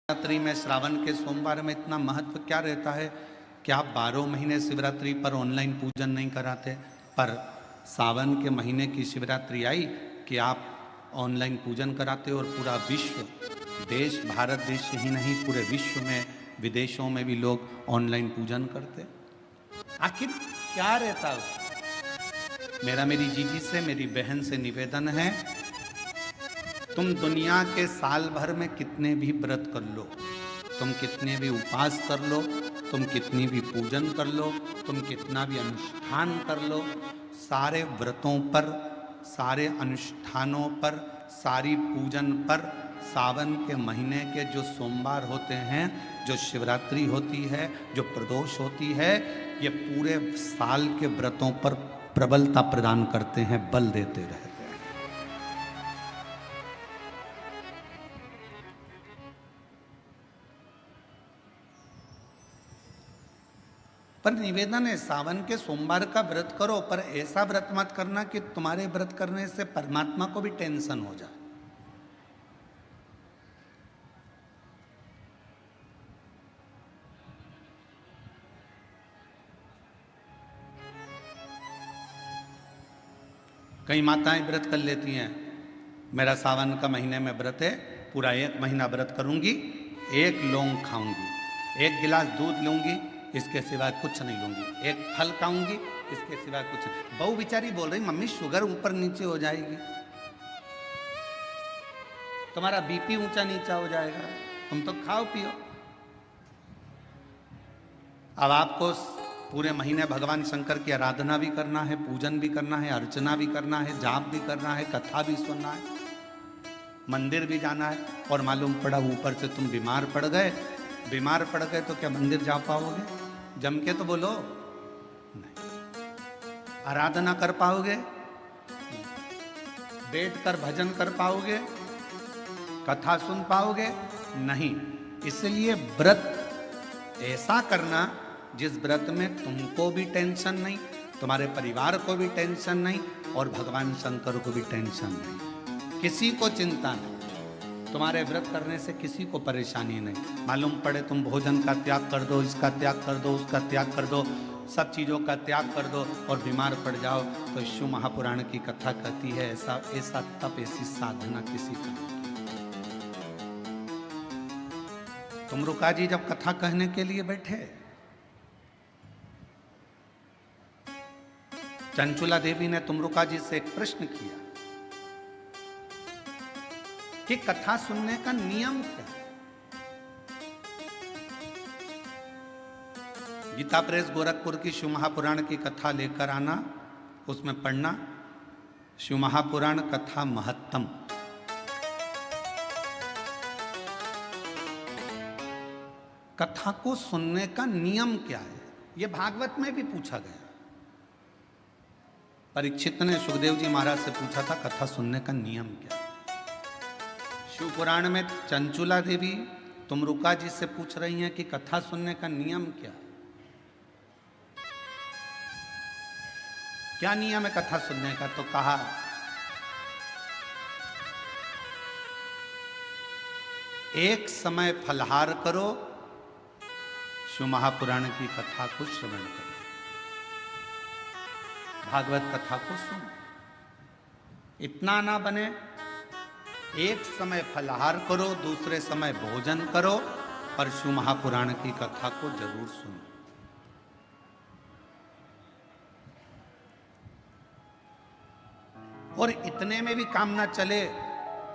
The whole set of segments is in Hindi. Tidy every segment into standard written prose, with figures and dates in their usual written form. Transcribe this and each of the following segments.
शिवरात्रि में श्रावण के सोमवार में इतना महत्व क्या रहता है कि आप 12 महीने शिवरात्रि पर ऑनलाइन पूजन नहीं कराते, पर सावन के महीने की शिवरात्रि आई कि आप ऑनलाइन पूजन कराते और पूरा विश्व, देश भारत देश ही नहीं पूरे विश्व में विदेशों में भी लोग ऑनलाइन पूजन करते। आखिर क्या रहता है? मेरा मेरी जीजी से, मेरी बहन से निवेदन है, तुम दुनिया के साल भर में कितने भी व्रत कर लो, तुम कितने भी उपवास कर लो, तुम कितनी भी पूजन कर लो, तुम कितना भी अनुष्ठान कर लो, सारे व्रतों पर, सारे अनुष्ठानों पर, सारी पूजन पर सावन के महीने के जो सोमवार होते हैं, जो शिवरात्रि होती है, जो प्रदोष होती है, ये पूरे साल के व्रतों पर प्रबलता प्रदान करते हैं, बल देते रहते हैं। पर निवेदन है, सावन के सोमवार का व्रत करो, पर ऐसा व्रत मत करना कि तुम्हारे व्रत करने से परमात्मा को भी टेंशन हो जाए। कई माताएं व्रत कर लेती हैं, मेरा सावन का महीने में व्रत है, पूरा 1 महीना व्रत करूंगी, 1 लौंग खाऊंगी, 1 गिलास दूध लूंगी, इसके सिवाय कुछ नहीं लूंगी, 1 फल खाऊंगी, इसके सिवाय कुछ नहीं। बहू बेचारी बोल रही, मम्मी शुगर ऊपर नीचे हो जाएगी, तुम्हारा बीपी ऊंचा नीचा हो जाएगा, तुम तो खाओ पियो। अब आपको पूरे महीने भगवान शंकर की आराधना भी करना है, पूजन भी करना है, अर्चना भी करना है, जाप भी करना है, कथा भी सुनना है, मंदिर भी जाना है, और मालूम पड़ा ऊपर से तुम बीमार पड़ गए। बीमार पड़ गए तो क्या मंदिर जा पाओगे? जम के तो बोलो नहीं। आराधना कर पाओगे? बैठकर भजन कर पाओगे? कथा सुन पाओगे? नहीं। इसलिए व्रत ऐसा करना जिस व्रत में तुमको भी टेंशन नहीं, तुम्हारे परिवार को भी टेंशन नहीं, और भगवान शंकर को भी टेंशन नहीं, किसी को चिंता नहीं, तुम्हारे व्रत करने से किसी को परेशानी नहीं। मालूम पड़े तुम भोजन का त्याग कर दो, इसका त्याग कर दो, उसका त्याग कर दो, सब चीज़ों का त्याग कर दो और बीमार पड़ जाओ, तो शिव महापुराण की कथा कहती है ऐसा ऐसा तप, ऐसी साधना किसी का। तुमरुका जी जब कथा कहने के लिए बैठे, चंचुला देवी ने तुमरुका जी से एक प्रश्न किया कि कथा सुनने का नियम क्या है? गीता प्रेस गोरखपुर की शिव महापुराण की कथा लेकर आना, उसमें पढ़ना शिव महापुराण कथा महत्तम। कथा को सुनने का नियम क्या है, यह भागवत में भी पूछा गया। परीक्षित ने सुखदेव जी महाराज से पूछा था कथा सुनने का नियम क्या है। शिव पुराण में चंचुला देवी तुमरुका जी से पूछ रही हैं कि कथा सुनने का नियम क्या है, क्या नियम है कथा सुनने का? तो कहा एक समय फलहार करो, शिव महापुराण की कथा को श्रवण करो, भागवत कथा को सुनो। इतना ना बने, एक समय फलहार करो, दूसरे समय भोजन करो, पर शिव महापुराण की कथा को जरूर सुनो। और इतने में भी काम ना चले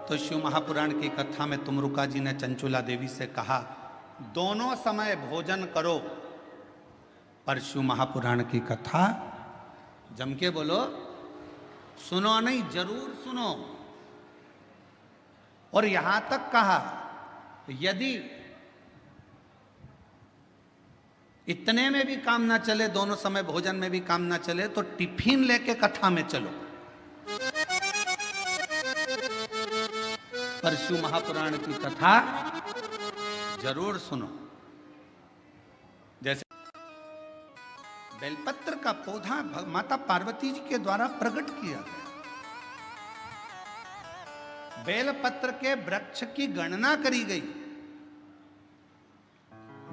तो शिव महापुराण की कथा में तुमरुका जी ने चंचुला देवी से कहा दोनों समय भोजन करो, पर शिव महापुराण की कथा जम के बोलो, सुनो नहीं, जरूर सुनो। और यहां तक कहा यदि इतने में भी काम ना चले, दोनों समय भोजन में भी काम ना चले, तो टिफिन लेके कथा में चलो, पर शिव महापुराण की कथा जरूर सुनो। जैसे बेलपत्र का पौधा माता पार्वती जी के द्वारा प्रकट किया गया, बेलपत्र के वृक्ष की गणना करी गई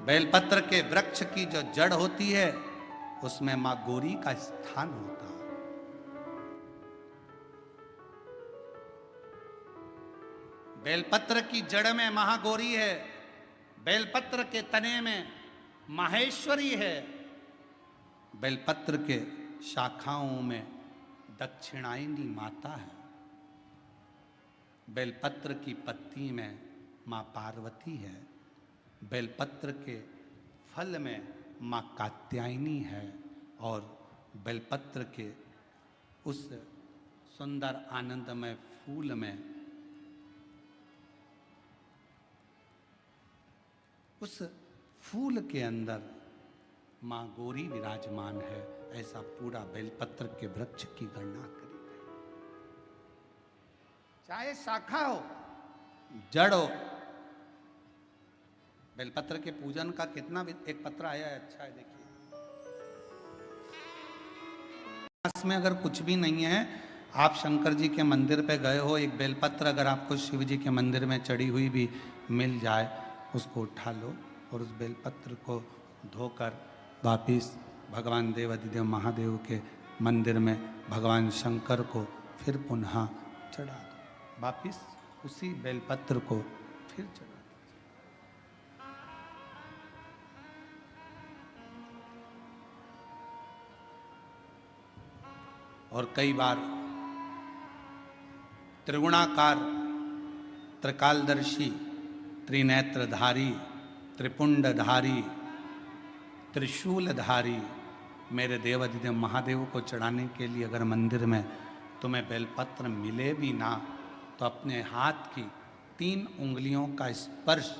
बेलपत्र के वृक्ष की जो जड़ होती है उसमें मां गौरी का स्थान होता है। बेलपत्र की जड़ में महागौरी है, बेलपत्र के तने में माहेश्वरी है, बेलपत्र के शाखाओं में दक्षिणायनी माता है, बेलपत्र की पत्ती में मां पार्वती है, बेलपत्र के फल में मां कात्यायनी है और बेलपत्र के उस सुंदर आनंदमय फूल में उस फूल के अंदर मां गौरी विराजमान है। ऐसा पूरा बेलपत्र के वृक्ष की गणना करी गई। चाहे शाखा हो जड़ हो, बेलपत्र के पूजन का कितना भी एक पत्र आया है, अच्छा है, देखिए इसमें अगर कुछ भी नहीं है, आप शंकर जी के मंदिर पे गए हो, एक बेलपत्र अगर आपको शिव जी के मंदिर में चढ़ी हुई भी मिल जाए, उसको उठा लो और उस बेलपत्र को धोकर वापिस भगवान देवाधिदेव महादेव के मंदिर में भगवान शंकर को फिर पुनः चढ़ा दो। वापिस उसी बेलपत्र को फिर चढ़ा दो। और कई बार त्रिगुणाकार, त्रिकालदर्शी, त्रिनेत्रधारी, त्रिपुंडधारी, त्रिशूलधारी मेरे देवाधिदेव महादेव को चढ़ाने के लिए अगर मंदिर में तुम्हें बेलपत्र मिले भी ना, तो अपने हाथ की 3 उंगलियों का स्पर्श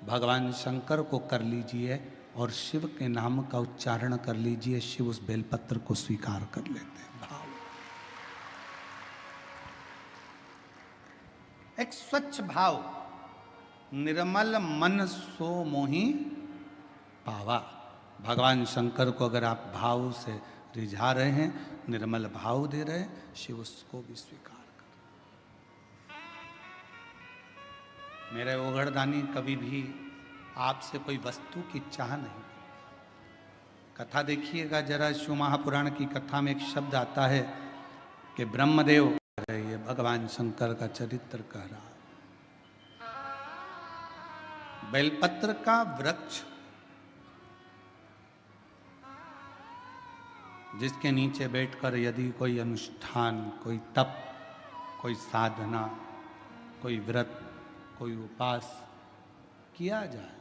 भगवान शंकर को कर लीजिए और शिव के नाम का उच्चारण कर लीजिए। शिव उस बेलपत्र को स्वीकार कर लेते हैं। भाव, एक स्वच्छ भाव, निर्मल मन सो मोहि पावा। भगवान शंकर को अगर आप भाव से रिझा रहे हैं, निर्मल भाव दे रहे हैं, शिव उसको भी स्वीकार कर। मेरे ओघड़दानी कभी भी आपसे कोई वस्तु की चाह नहीं। कथा देखिएगा जरा, शिव महापुराण की कथा में एक शब्द आता है कि ब्रह्मदेव, ये भगवान शंकर का चरित्र कह रहा है। बेलपत्र का वृक्ष जिसके नीचे बैठकर यदि कोई अनुष्ठान, कोई तप, कोई साधना, कोई व्रत, कोई उपास किया जाए,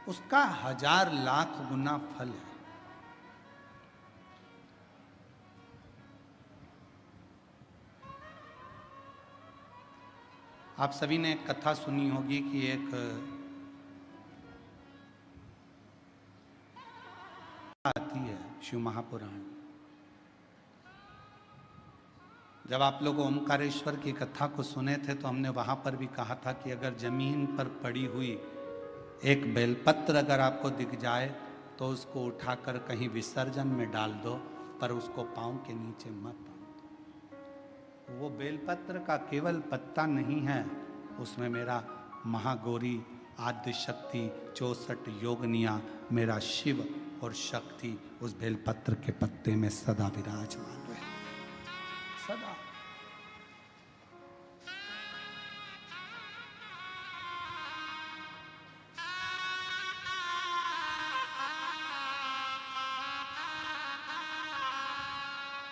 उसका 1000 लाख गुना फल है। आप सभी ने एक कथा सुनी होगी कि एक आती है शिव महापुराण। जब आप लोग ओमकारेश्वर की कथा को सुने थे तो हमने वहां पर भी कहा था कि अगर जमीन पर पड़ी हुई एक बेलपत्र अगर आपको दिख जाए तो उसको उठाकर कहीं विसर्जन में डाल दो, पर उसको पांव के नीचे मत बांधो। वो बेलपत्र का केवल पत्ता नहीं है, उसमें मेरा महागौरी, आद्य शक्ति, 64 योगनिया, मेरा शिव और शक्ति उस बेलपत्र के पत्ते में सदा विराजमान रहे, सदा।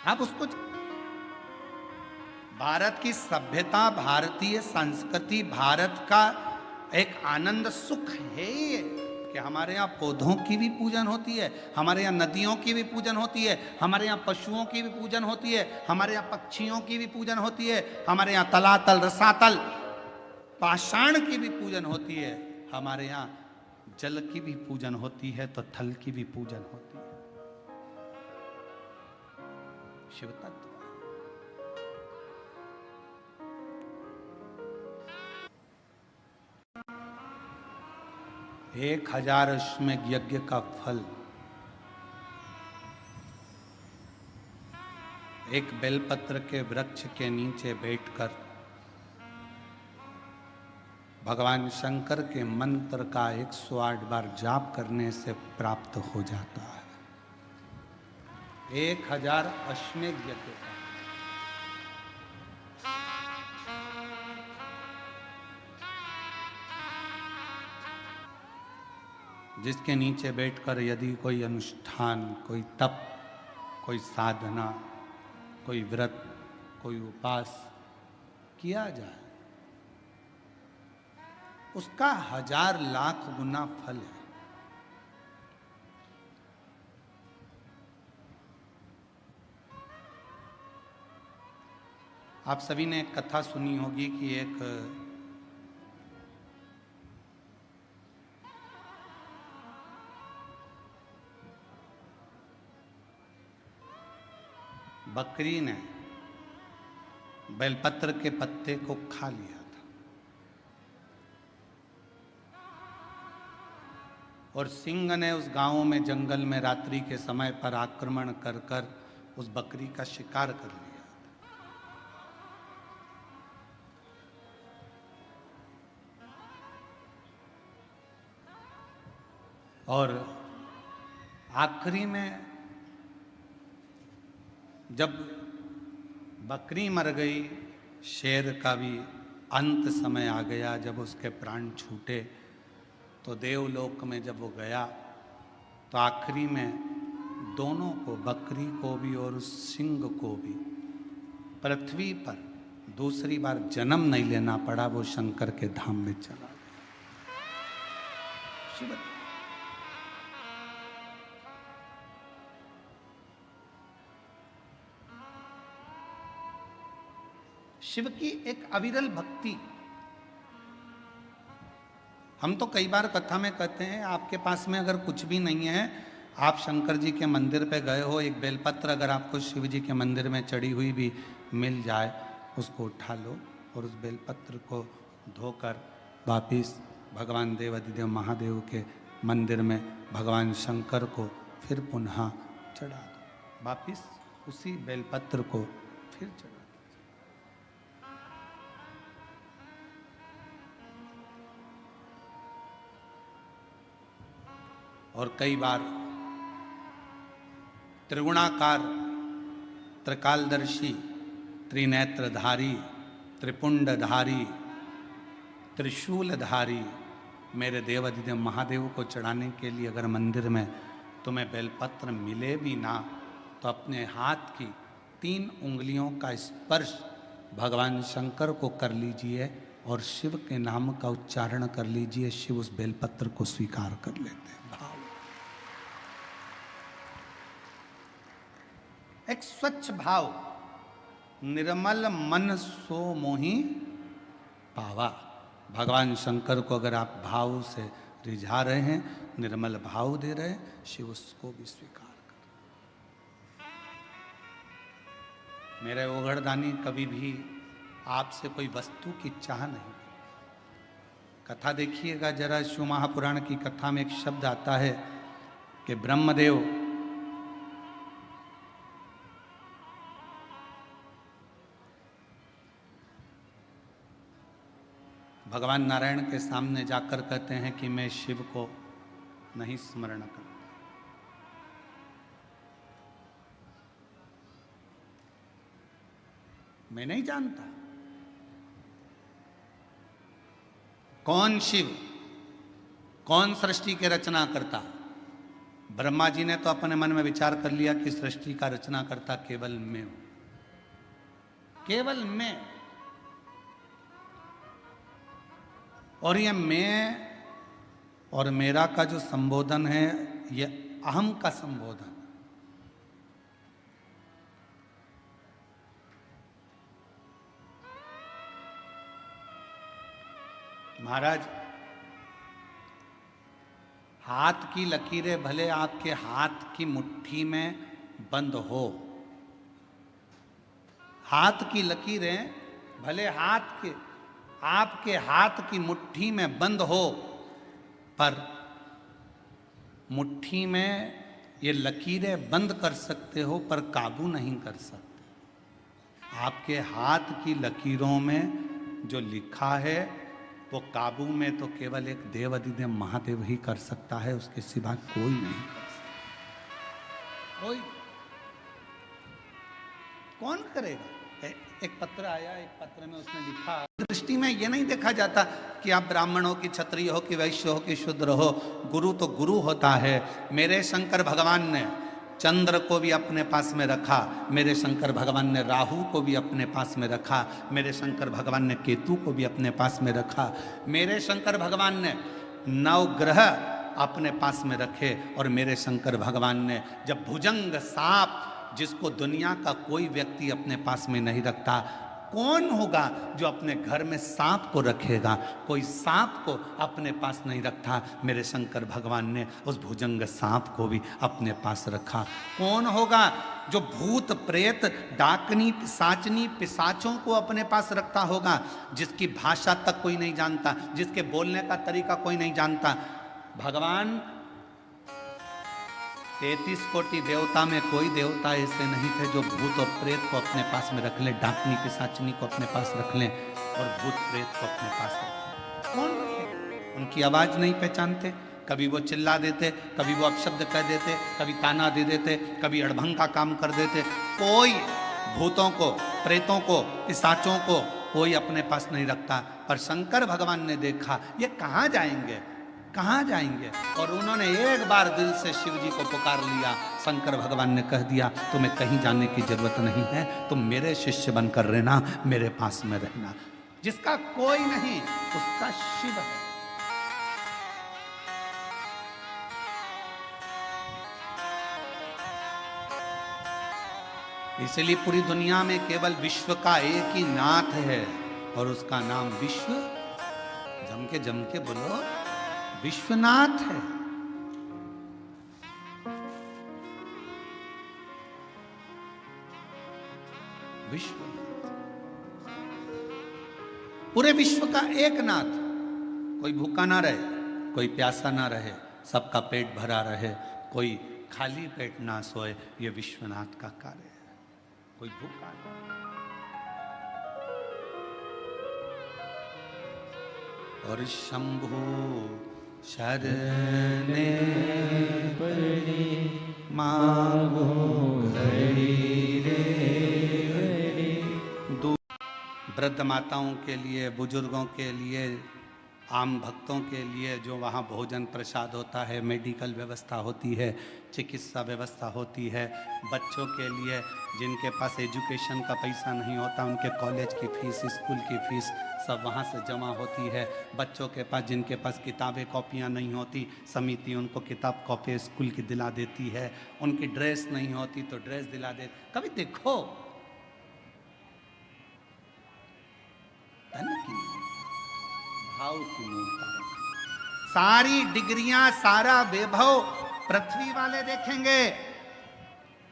आप उसको, भारत की सभ्यता, भारतीय संस्कृति, भारत का एक आनंद सुख है ये कि हमारे यहाँ पौधों की भी पूजन होती है, हमारे यहाँ नदियों की भी पूजन होती है, हमारे यहाँ पशुओं की भी पूजन होती है, हमारे यहाँ पक्षियों की भी पूजन होती है, हमारे यहाँ तलातल, रसातल, पाषाण की भी पूजन होती है, हमारे यहाँ जल की भी पूजन होती है, तो थल की भी पूजन होती है। शिव तत्व 1000 अश्वमेध यज्ञ का फल एक बेलपत्र के वृक्ष के नीचे बैठकर भगवान शंकर के मंत्र का 108 बार जाप करने से प्राप्त हो जाता है। 1000 अश्वमेध यज्ञ का। जिसके नीचे बैठकर यदि कोई अनुष्ठान, कोई तप, कोई साधना, कोई व्रत, कोई उपास किया जाए, उसका 1000 लाख गुना फल है। आप सभी ने एक कथा सुनी होगी कि एक बकरी ने बेलपत्र के पत्ते को खा लिया था और सिंह ने उस गांव में जंगल में रात्रि के समय पर आक्रमण कर कर उस बकरी का शिकार कर लिया। और आखिरी में जब बकरी मर गई, शेर का भी अंत समय आ गया, जब उसके प्राण छूटे, तो देवलोक में जब वो गया तो आखिरी में दोनों को, बकरी को भी और उस सिंह को भी, पृथ्वी पर दूसरी बार जन्म नहीं लेना पड़ा। वो शंकर के धाम में चला गया। शिव की एक अविरल भक्ति। हम तो कई बार कथा में कहते हैं, आपके पास में अगर कुछ भी नहीं है, आप शंकर जी के मंदिर पे गए हो, एक बेलपत्र अगर आपको शिव जी के मंदिर में चढ़ी हुई भी मिल जाए, उसको उठा लो और उस बेलपत्र को धोकर वापिस भगवान देवाधिदेव महादेव के मंदिर में भगवान शंकर को फिर पुनः चढ़ा दो। वापिस उसी बेलपत्र को फिर चढ़ा। और कई बार त्रिगुणाकार, त्रिकालदर्शी, त्रिनेत्रधारी, त्रिपुंडधारी, त्रिशूलधारी मेरे देवाधिदेव महादेव को चढ़ाने के लिए अगर मंदिर में तुम्हें बेलपत्र मिले भी ना, तो अपने हाथ की 3 उंगलियों का स्पर्श भगवान शंकर को कर लीजिए और शिव के नाम का उच्चारण कर लीजिए। शिव उस बेलपत्र को स्वीकार कर लेते हैं। एक स्वच्छ भाव, निर्मल मन सो मोहि पावा। भगवान शंकर को अगर आप भाव से रिझा रहे हैं, निर्मल भाव दे रहे हैं, शिव उसको भी स्वीकार कर। मेरे ओघड़दानी कभी भी आपसे कोई वस्तु की चाह नहीं। कथा देखिएगा जरा, शिव महापुराण की कथा में एक शब्द आता है कि ब्रह्मदेव भगवान नारायण के सामने जाकर कहते हैं कि मैं शिव को नहीं स्मरण करता। मैं नहीं जानता कौन शिव, कौन सृष्टि के रचना करता। ब्रह्मा जी ने तो अपने मन में विचार कर लिया कि सृष्टि का रचना करता केवल मैं हूं, केवल मैं। और ये मैं और मेरा का जो संबोधन है, ये अहम का संबोधन। महाराज, हाथ की लकीरें भले आपके हाथ की मुट्ठी में बंद हो, हाथ की लकीरें भले आपके हाथ की मुट्ठी में बंद हो, पर मुट्ठी में ये लकीरें बंद कर सकते हो पर काबू नहीं कर सकते। आपके हाथ की लकीरों में जो लिखा है वो काबू में तो केवल एक देव अधिदेव महादेव ही कर सकता है, उसके सिवा कोई नहीं कर सकता। कोई कौन करेगा? एक पत्र आया, एक पत्र में उसने लिखा, दृष्टि में ये नहीं देखा जाता कि आप ब्राह्मण हो कि क्षत्रिय हो कि वैश्य हो कि शूद्र हो, गुरु तो गुरु होता है। मेरे शंकर भगवान ने चंद्र को भी अपने पास में रखा, मेरे शंकर भगवान ने राहु को भी अपने पास में रखा, मेरे शंकर भगवान ने केतु को भी अपने पास में रखा, मेरे शंकर भगवान ने 9 ग्रह अपने पास में रखे, और मेरे शंकर भगवान ने जब भुजंग सांप, जिसको दुनिया का कोई व्यक्ति अपने पास में नहीं रखता, कौन होगा जो अपने घर में सांप को रखेगा? कोई सांप को अपने पास नहीं रखता, मेरे शंकर भगवान ने उस भुजंग सांप को भी अपने पास रखा। कौन होगा जो भूत प्रेत डाकनी पिशाचनी पिशाचों को अपने पास रखता होगा, जिसकी भाषा तक कोई नहीं जानता, जिसके बोलने का तरीका कोई नहीं जानता? भगवान 33 कोटि देवता में कोई देवता ऐसे नहीं थे जो भूत और प्रेत को अपने पास में रख ले, डाकनी पिशाचनी को अपने पास रख लें और भूत प्रेत को अपने पास रख लें। कौन? उनकी आवाज नहीं पहचानते, कभी वो चिल्ला देते, कभी वो अपशब्द कह देते, कभी ताना दे देते, कभी अड़भंग का काम कर देते। कोई भूतों को, प्रेतों को, पिशाचों को कोई अपने पास नहीं रखता। पर शंकर भगवान ने देखा ये कहाँ जाएंगे, कहाँ जाएंगे, और उन्होंने एक बार दिल से शिव जी को पुकार लिया। शंकर भगवान ने कह दिया तुम्हें कहीं जाने की जरूरत नहीं है, तुम मेरे शिष्य बनकर रहना, मेरे पास में रहना। जिसका कोई नहीं उसका शिव है। इसलिए पूरी दुनिया में केवल विश्व का एक ही नाथ है, और उसका नाम विश्व, जम के बोलो, विश्वनाथ है। विश्वनाथ, पूरे विश्व का एक नाथ। कोई भूखा ना रहे, कोई प्यासा ना रहे, सबका पेट भरा रहे, कोई खाली पेट ना सोए, ये विश्वनाथ का कार्य है। कोई भूखा ना, और शंभु शरणे पड़े मांगो घड़ी रे। वृद्ध माताओं के लिए, बुजुर्गों के लिए, आम भक्तों के लिए जो वहाँ भोजन प्रसाद होता है, मेडिकल व्यवस्था होती है, चिकित्सा व्यवस्था होती है, बच्चों के लिए जिनके पास एजुकेशन का पैसा नहीं होता, उनके कॉलेज की फीस, स्कूल की फीस सब वहाँ से जमा होती है। बच्चों के पास, जिनके पास किताबें कॉपियाँ नहीं होती, समिति उनको किताब कॉपी स्कूल की दिला देती है। उनकी ड्रेस नहीं होती तो ड्रेस दिला दे। कभी देखो धन की भाव की मूर्ता, सारी डिग्रियां, सारा वैभव पृथ्वी वाले देखेंगे।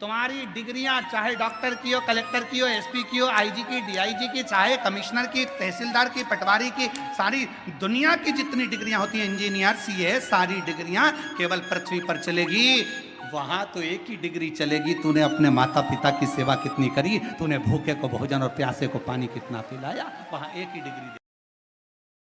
तुम्हारी डिग्रियां चाहे डॉक्टर की हो, कलेक्टर की हो, एसपी की हो, आईजी की, डीआईजी की, चाहे कमिश्नर की, तहसीलदार की, पटवारी की, सारी दुनिया की जितनी डिग्रियां होती हैं, इंजीनियर, सीए, सारी डिग्रियां केवल पृथ्वी पर चलेगी। वहां तो एक ही डिग्री चलेगी, तूने अपने माता पिता की सेवा कितनी करी, तूने भूखे को भोजन और प्यासे को पानी कितना पिलाया, वहां एक ही डिग्री।